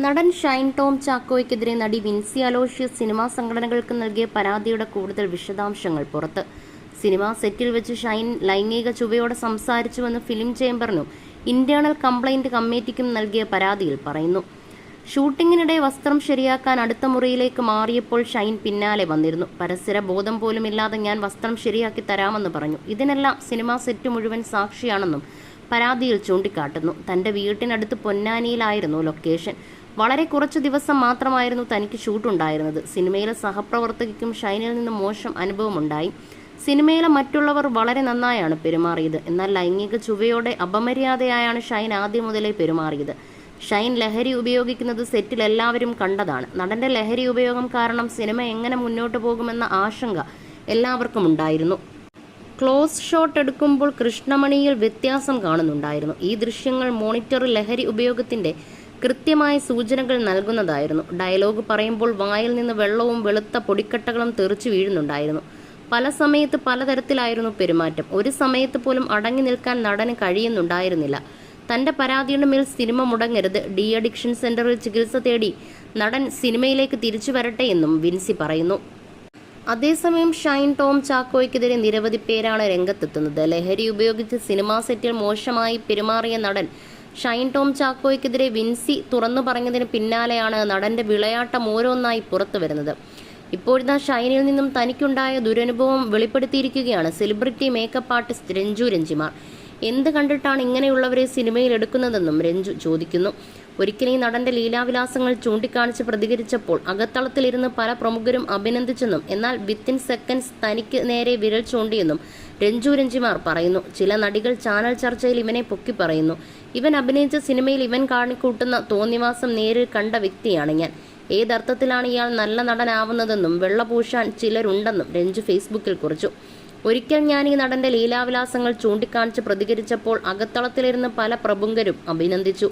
നടൻ ഷൈൻ ടോം ചാക്കോയ്ക്കെതിരെ നടി Vincy Aloysius cinema സംഘടനകൾക്ക് നൽകിയ പരാതിയുടെ കൂടുതൽ വിശദാംശങ്ങൾ പുറത്ത്. സിനിമാ സെറ്റിൽ വെച്ച് ഷൈൻ ലൈംഗിക ചുവയോടെ സംസാരിച്ചുവെന്ന് ഫിലിം ചേംബറിനും ഇന്റേണൽ കംപ്ലയിന്റ് കമ്മിറ്റിക്കും നൽകിയ പരാതിയിൽ പറയുന്നു. ഷൂട്ടിങ്ങിനിടെ വസ്ത്രം ശരിയാക്കാൻ അടുത്ത മുറിയിലേക്ക് മാറിയപ്പോൾ ഷൈൻ പിന്നാലെ വന്നിരുന്നു. പരസ്പര ബോധം പോലുമില്ലാതെ ഞാൻ വസ്ത്രം ശരിയാക്കി തരാമെന്ന് പറഞ്ഞു. ഇതിനെല്ലാം സിനിമാ സെറ്റ് മുഴുവൻ സാക്ഷിയാണെന്നും പരാതിയിൽ ചൂണ്ടിക്കാട്ടുന്നു. തന്റെ വീട്ടിനടുത്ത് പൊന്നാനിയിലായിരുന്നു ലൊക്കേഷൻ. വളരെ കുറച്ചു ദിവസം മാത്രമായിരുന്നു തനിക്ക് ഷൂട്ടുണ്ടായിരുന്നത്. സിനിമയിലെ സഹപ്രവർത്തകയ്ക്കും ഷൈനിൽ നിന്ന് മോശം അനുഭവമുണ്ടായി. സിനിമയിലെ മറ്റുള്ളവർ വളരെ നന്നായാണ് പെരുമാറിയത്. എന്നാൽ ലൈംഗിക ചുവയോടെ അപമര്യാദയായാണ് ഷൈൻ ആദ്യം മുതലേ പെരുമാറിയത്. ഷൈൻ ലഹരി ഉപയോഗിക്കുന്നത് സെറ്റിൽ എല്ലാവരും കണ്ടതാണ്. നടന്റെ ലഹരി ഉപയോഗം കാരണം സിനിമ എങ്ങനെ മുന്നോട്ട് പോകുമെന്ന ആശങ്ക എല്ലാവർക്കും ഉണ്ടായിരുന്നു. ക്ലോസ് ഷോട്ട് എടുക്കുമ്പോൾ കൃഷ്ണമണിയിൽ വ്യത്യാസം കാണുന്നുണ്ടായിരുന്നു. ഈ ദൃശ്യങ്ങൾ മോണിറ്ററിൽ ലഹരി ഉപയോഗത്തിന്റെ കൃത്യമായ സൂചനകൾ നൽകുന്നതായിരുന്നു. ഡയലോഗ് പറയുമ്പോൾ വായിൽ നിന്ന് വെള്ളവും വെളുത്ത പൊടിക്കട്ടകളും തെറിച്ചു വീഴുന്നുണ്ടായിരുന്നു. പല സമയത്ത് പലതരത്തിലായിരുന്നു പെരുമാറ്റം. ഒരു സമയത്ത് പോലും അടങ്ങി നിൽക്കാൻ നടന് കഴിയുന്നുണ്ടായിരുന്നില്ല. തന്റെ പരാതിയുടെ മേൽ സിനിമ മുടങ്ങരുത്, ഡി അഡിക്ഷൻ സെന്ററിൽ ചികിത്സ തേടി നടൻ സിനിമയിലേക്ക് തിരിച്ചു വരട്ടെ എന്നും വിൻസി പറയുന്നു. അതേസമയം ഷൈൻ ടോം ചാക്കോയ്ക്കെതിരെ നിരവധി പേരാണ് രംഗത്തെത്തുന്നത്. ലഹരി ഉപയോഗിച്ച് സിനിമാ സെറ്റിൽ മോശമായി പെരുമാറിയ നടൻ ഷൈൻ ടോം ചാക്കോയ്ക്കെതിരെ വിൻസി തുറന്നു പറഞ്ഞതിന് പിന്നാലെയാണ് നടന്റെ വിളയാട്ടം ഓരോന്നായി പുറത്തു വരുന്നത്. ഇപ്പോഴിതാ ഷൈനിൽ നിന്നും തനിക്കുണ്ടായ ദുരനുഭവം വെളിപ്പെടുത്തിയിരിക്കുകയാണ് celebrity makeup artist Ranju Ranjimar. എന്ത് കണ്ടിട്ടാണ് ഇങ്ങനെയുള്ളവരെ സിനിമയിൽ എടുക്കുന്നതെന്നും രഞ്ജു ചോദിക്കുന്നു. ഒരിക്കൽ ഈ നടന്റെ ലീലാവിലാസങ്ങൾ ചൂണ്ടിക്കാണിച്ച് പ്രതികരിച്ചപ്പോൾ അകത്തളത്തിലിരുന്ന് പല പ്രമുഖരും അഭിനന്ദിച്ചെന്നും എന്നാൽ വിത്തിൻ സെക്കൻഡ്സ് തനിക്ക് നേരെ വിരൽ ചൂണ്ടിയെന്നും രഞ്ജു രഞ്ജിമാർ പറയുന്നു. ചില നടികൾ ചാനൽ ചർച്ചയിൽ ഇവനെ പൊക്കി പറയുന്നു. ഇവൻ അഭിനയിച്ച സിനിമയിൽ ഇവൻ കാണിക്കൂട്ടുന്ന തോന്നിവാസം നേരിൽ കണ്ട വ്യക്തിയാണ് ഞാൻ. ഏതർത്ഥത്തിലാണ് ഇയാൾ നല്ല നടനാവുന്നതെന്നും വെള്ളപൂശാൻ ചിലരുണ്ടെന്നും രഞ്ജു ഫേസ്ബുക്കിൽ കുറിച്ചു. ഒരിക്കൽ ഞാൻ ഈ നടന്റെ ലീലാവിലാസങ്ങൾ ചൂണ്ടിക്കാണിച്ച് പ്രതികരിച്ചപ്പോൾ അകത്തളത്തിലിരുന്ന് പല പ്രമുഖരും അഭിനന്ദിച്ചു.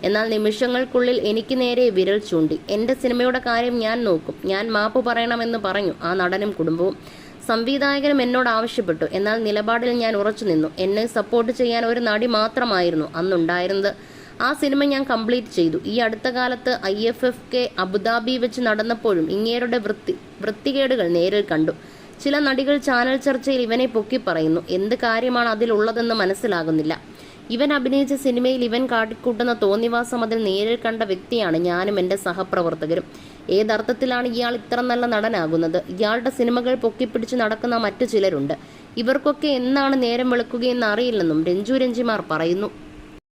എന്നാൽ നിമിഷങ്ങൾക്കുള്ളിൽ എനിക്ക് നേരെ വിരൽ ചൂണ്ടി. എന്റെ സിനിമയുടെ കാര്യം ഞാൻ നോക്കും, ഞാൻ മാപ്പ് പറയണമെന്ന് പറഞ്ഞു ആ നടനും കുടുംബവും. സംവിധായകനും എന്നോട് ആവശ്യപ്പെട്ടു. എന്നാൽ നിലപാടിൽ ഞാൻ ഉറച്ചു നിന്നു. എന്നെ സപ്പോർട്ട് ചെയ്യാൻ ഒരു നടി മാത്രമായിരുന്നു അന്നുണ്ടായിരുന്നത്. ആ സിനിമ ഞാൻ കംപ്ലീറ്റ് ചെയ്തു. ഈ അടുത്ത കാലത്ത് IFFK അബുദാബി വെച്ച് നടന്നപ്പോഴും ഇങ്ങേരുടെ വൃത്തികേടുകൾ നേരിൽ കണ്ടു. ചില നടികൾ ചാനൽ ചർച്ചയിൽ ഇവനെ പൊക്കി പറയുന്നു. എന്ത് കാര്യമാണ് അതിലുള്ളതെന്ന് മനസ്സിലാകുന്നില്ല. ഇവൻ അഭിനയിച്ച സിനിമയിൽ ഇവൻ കാട്ടിക്കൂട്ടുന്ന തോന്നിവാസം അതിൽ നേരിൽ കണ്ട വ്യക്തിയാണ് ഞാനും എൻ്റെ സഹപ്രവർത്തകരും. ഏതർത്ഥത്തിലാണ് ഇയാൾ ഇത്ര നല്ല നടനാകുന്നത്? ഇയാളുടെ സിനിമകൾ പൊക്കിപ്പിടിച്ച് നടക്കുന്ന മറ്റു ചിലരുണ്ട്. ഇവർക്കൊക്കെ എന്നാണ് നേരം വെളുക്കുകയെന്ന് അറിയില്ലെന്നും രഞ്ജു രഞ്ജിമാർ പറയുന്നു.